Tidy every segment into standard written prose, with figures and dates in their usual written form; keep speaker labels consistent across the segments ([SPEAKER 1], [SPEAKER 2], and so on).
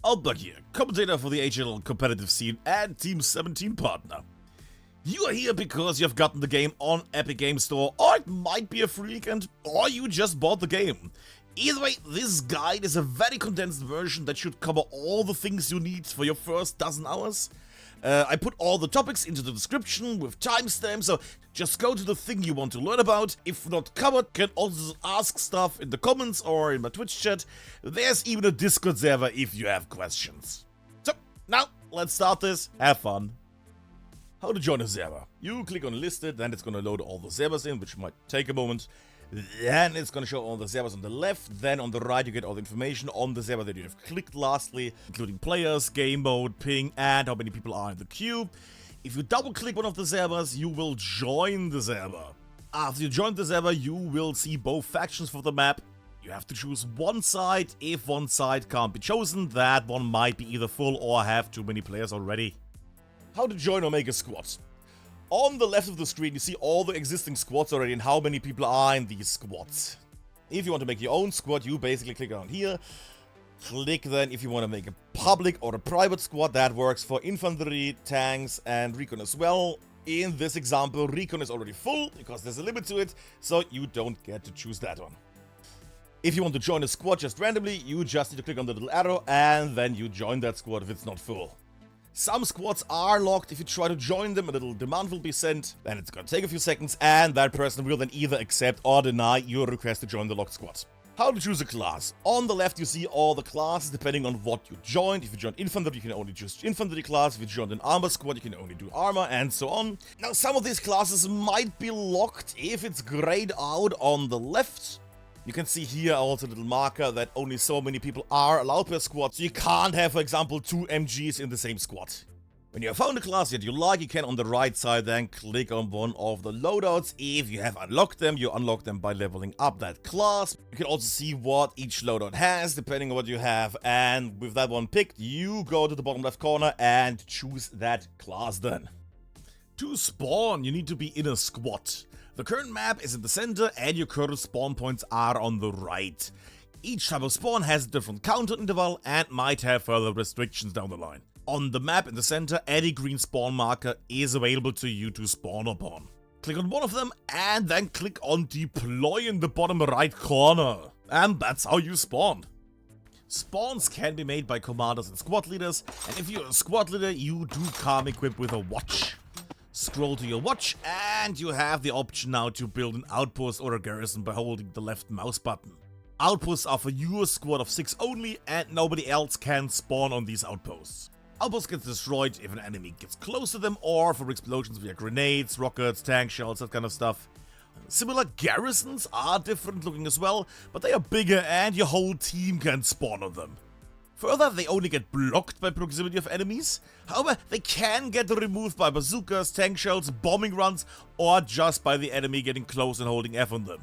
[SPEAKER 1] DasAltberg here, commentator for the HLL competitive scene and Team 17 partner. You are here because you've gotten the game on Epic Game Store, or it might be a free weekend, or you just bought the game. Either way, this guide is a very condensed version that should cover all the things you need for your first dozen hours. I put all the topics into the description with timestamps, so just go to the thing you want to learn about. If not covered, can also ask stuff in the comments or in my Twitch chat. There's even a Discord server if you have questions. So, now, let's start this. Have fun. How to join a server. You click on listed, then it's gonna load all the servers in, which might take a moment. Then it's gonna show all the servers on the left, then on the right you get all the information on the server that you have clicked lastly, including players, game mode, ping, and how many people are in the queue. If you double click one of the servers, you will join the server. After you join the server, you will see both factions for the map. You have to choose one side. If one side can't be chosen, that one might be either full or have too many players already. How to join or make a squad. On the left of the screen, you see all the existing squads already and how many people are in these squads. If you want to make your own squad, you basically click on here. Click then if you want to make a public or a private squad. That works for infantry, tanks, and recon as well. In this example, recon is already full because there's a limit to it, so you don't get to choose that one. If you want to join a squad just randomly, you just need to click on the little arrow and then you join that squad if it's not full. Some squads are locked. If you try to join them, a little demand will be sent. Then it's gonna take a few seconds, and that person will then either accept or deny your request to join the locked squad. How to choose a class. On the left, you see all the classes depending on what you joined. If you joined infantry, you can only choose infantry class. If you joined an armor squad, you can only do armor, and so on. Now, some of these classes might be locked if it's grayed out on the left. You can see here also a little marker that only so many people are allowed per squad, so you can't have, for example, 2 MGs in the same squad. When you have found a class that you like, you can on the right side then click on one of the loadouts. If you have unlocked them, you unlock them by leveling up that class. You can also see what each loadout has, depending on what you have, and with that one picked, you go to the bottom left corner and choose that class then. To spawn, you need to be in a squad. The current map is in the center and your current spawn points are on the right. Each type of spawn has a different counter interval and might have further restrictions down the line. On the map in the center, any green spawn marker is available to you to spawn upon. Click on one of them and then click on deploy in the bottom right corner. And that's how you spawn. Spawns can be made by commanders and squad leaders, and if you're a squad leader, you do come equipped with a watch. Scroll to your watch and you have the option now to build an outpost or a garrison by holding the left mouse button. Outposts are for your squad of 6 only and nobody else can spawn on these outposts. Outposts get destroyed if an enemy gets close to them or for explosions via grenades, rockets, tank shells, that kind of stuff. Similar garrisons are different looking as well, but they are bigger and your whole team can spawn on them. Further, they only get blocked by proximity of enemies. However, they can get removed by bazookas, tank shells, bombing runs, or just by the enemy getting close and holding F on them.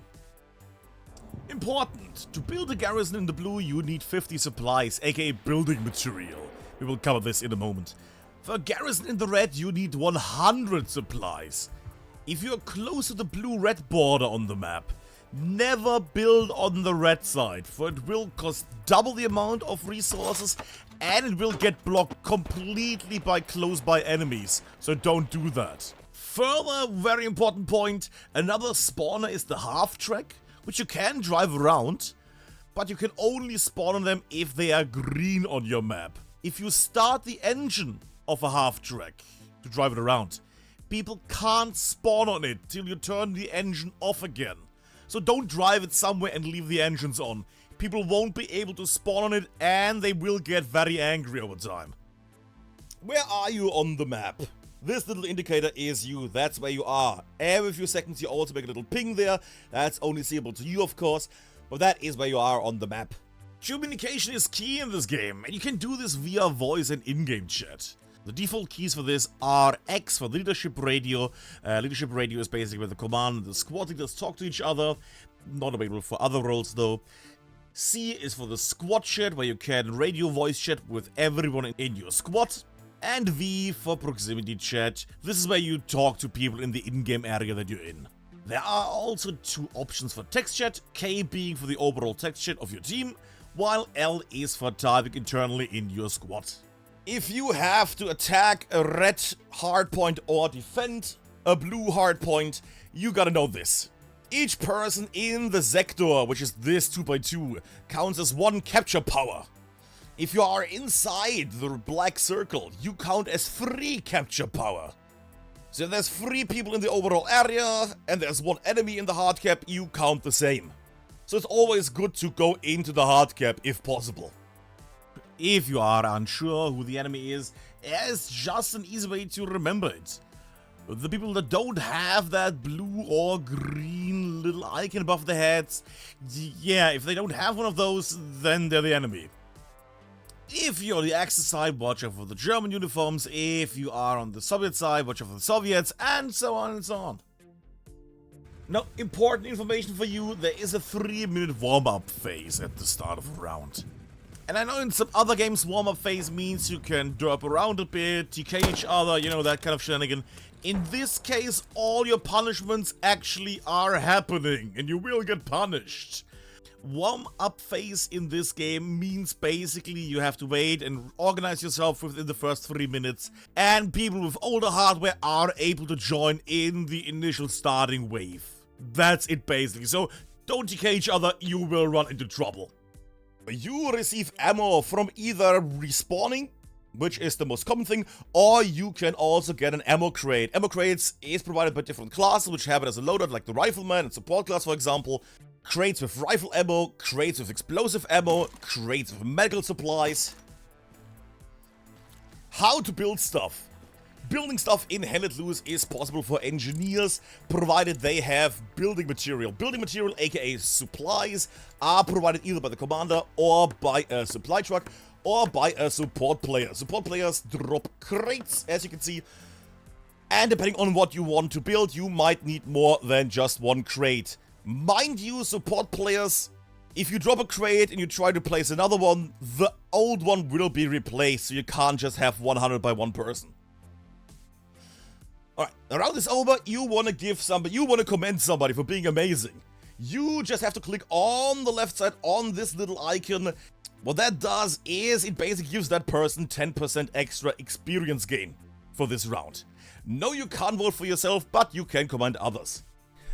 [SPEAKER 1] Important! To build a garrison in the blue, you need 50 supplies, aka building material. We will cover this in a moment. For a garrison in the red, you need 100 supplies. If you are close to the blue-red border on the map, never build on the red side, for it will cost double the amount of resources and it will get blocked completely by close-by enemies, so don't do that. Further, very important point, another spawner is the Halftrack, which you can drive around, but you can only spawn on them if they are green on your map. If you start the engine of a Halftrack to drive it around, people can't spawn on it till you turn the engine off again. So don't drive it somewhere and leave the engines on. People won't be able to spawn on it and they will get very angry over time. Where are you on the map? This little indicator is you, that's where you are. Every few seconds you also make a little ping there. That's only seeable to you of course, but that is where you are on the map. Communication is key in this game and you can do this via voice and in-game chat. The default keys for this are X for leadership radio. Leadership radio is basically where the command and the squad leaders talk to each other. Not available for other roles though. C is for the squad chat, where you can radio voice chat with everyone in your squad. And V for proximity chat. This is where you talk to people in the in-game area that you're in. There are also 2 options for text chat, K being for the overall text chat of your team, while L is for typing internally in your squad. If you have to attack a red hardpoint or defend a blue hardpoint, you gotta know this. Each person in the sector, which is this 2x2, counts as 1 capture power. If you are inside the black circle, you count as 3 capture power. So if there's 3 people in the overall area, and there's 1 enemy in the hard cap, you count the same. So it's always good to go into the hard cap if possible. If you are unsure who the enemy is, it's just an easy way to remember it. The people that don't have that blue or green little icon above their heads, yeah, if they don't have one of those, then they're the enemy. If you're the Axis side, watch out for the German uniforms. If you are on the Soviet side, watch out for the Soviets, and so on and so on. Now, important information for you, there is a 3-minute warm-up phase at the start of a round. And I know in some other games, warm-up phase means you can derp around a bit, TK each other, you know, that kind of shenanigan. In this case, all your punishments actually are happening, and you will get punished. Warm-up phase in this game means basically you have to wait and organize yourself within the first 3 minutes, and people with older hardware are able to join in the initial starting wave. That's it basically, so don't TK each other, you will run into trouble. You receive ammo from either respawning, which is the most common thing, or you can also get an ammo crate. Ammo crates is provided by different classes which have it as a loadout, like the rifleman and support class for example. Crates with rifle ammo, crates with explosive ammo, crates with medical supplies. How to build stuff. Building stuff in Hell Let Loose is possible for engineers, provided they have building material. Building material, aka supplies, are provided either by the commander, or by a supply truck, or by a support player. Support players drop crates, as you can see, and depending on what you want to build, you might need more than just 1 crate. Mind you, support players, if you drop a crate and you try to place another one, the old one will be replaced, so you can't just have 100 by 1 person. Alright, the round is over, you want to commend somebody for being amazing. You just have to click on the left side on this little icon. What that does is it basically gives that person 10% extra experience gain for this round. No, you can't vote for yourself, but you can commend others.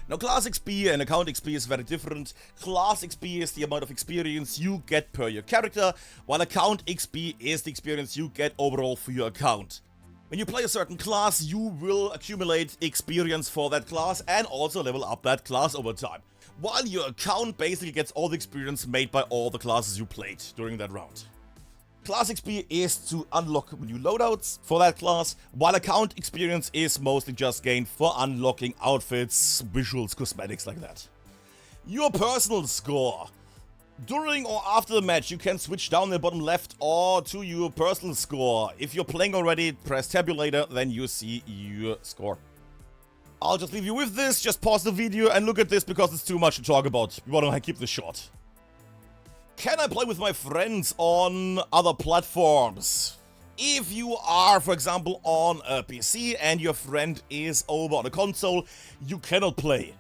[SPEAKER 1] Now, Class XP and Account XP is very different. Class XP is the amount of experience you get per your character, while Account XP is the experience you get overall for your account. When you play a certain class, you will accumulate experience for that class and also level up that class over time, while your account basically gets all the experience made by all the classes you played during that round. Class XP is to unlock new loadouts for that class, while account experience is mostly just gained for unlocking outfits, visuals, cosmetics like that. Your personal score. During or after the match, you can switch down in the bottom left or to your personal score. If you're playing already, press tabulator, then you see your score. I'll just leave you with this, just pause the video and look at this because it's too much to talk about. We want to keep this short. Can I play with my friends on other platforms? If you are, for example, on a PC and your friend is over on a console, you cannot play.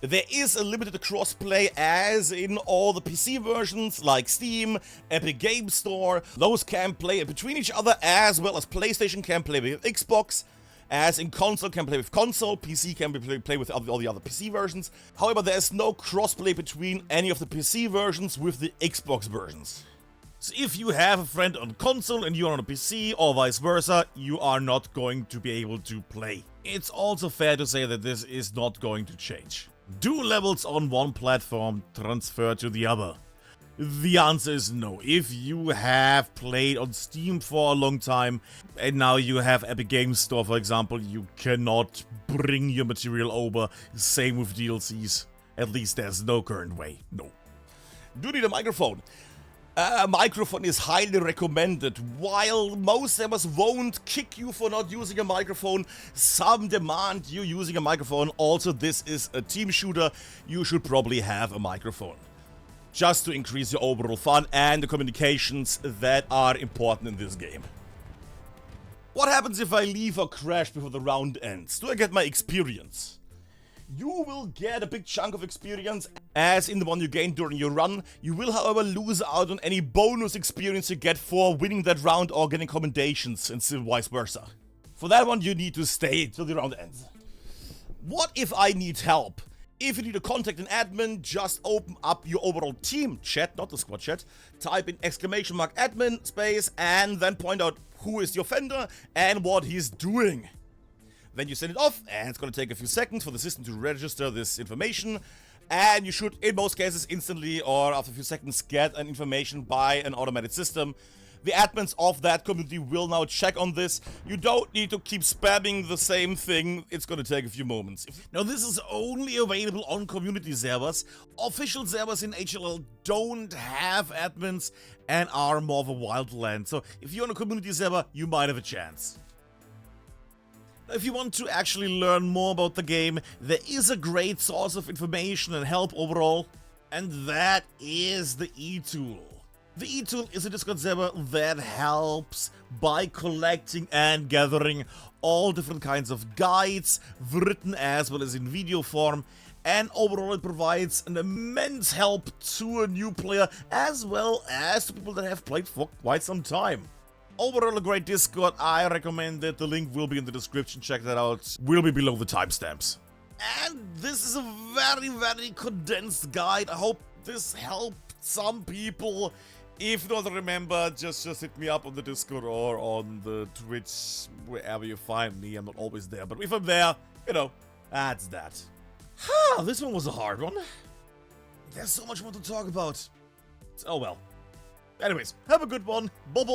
[SPEAKER 1] There is a limited crossplay as in all the PC versions like Steam, Epic Games Store. Those can play between each other as well as PlayStation can play with Xbox. As in console can play with console, PC can play with all the other PC versions. However, there is no crossplay between any of the PC versions with the Xbox versions. So if you have a friend on console and you're on a PC or vice versa, you are not going to be able to play. It's also fair to say that this is not going to change. Do levels on one platform transfer to the other? The answer is no. If you have played on Steam for a long time and now you have Epic Games Store, for example, you cannot bring your material over. Same with DLCs. At least there's no current way. No. Do you need a microphone? A microphone is highly recommended. While most servers won't kick you for not using a microphone, some demand you using a microphone. Also, this is a team shooter. You should probably have a microphone, just to increase your overall fun and the communications that are important in this game. What happens if I leave or crash before the round ends? Do I get my experience? You will get a big chunk of experience, as in the one you gained during your run. You will, however, lose out on any bonus experience you get for winning that round or getting commendations, and vice versa. For that one, you need to stay till the round ends. What if I need help? If you need to contact an admin, just open up your overall team chat, not the squad chat, type in !admin space, and then point out who is the offender and what he's doing. Then you send it off, and it's going to take a few seconds for the system to register this information, and you should, in most cases, instantly or after a few seconds get an information by an automated system. The admins of that community will now check on this. You don't need to keep spamming the same thing. It's going to take a few moments. Now, this is only available on community servers. Official servers in HLL don't have admins and are more of a wildland. So if you're on a community server, you might have a chance. If you want to actually learn more about the game, there is a great source of information and help overall, and that is the E-Tool. The E-Tool is a Discord server that helps by collecting and gathering all different kinds of guides, written as well as in video form, and overall it provides an immense help to a new player as well as to people that have played for quite some time. Overall, a great Discord. I recommend it. The link will be in the description. Check that out. Will be below the timestamps. And this is a very, very condensed guide. I hope this helped some people. If not, remember, just hit me up on the Discord or on the Twitch, wherever you find me. I'm not always there, but if I'm there, you know, that's that. This one was a hard one. There's so much more to talk about. Oh well. Anyways, have a good one. Bye-bye.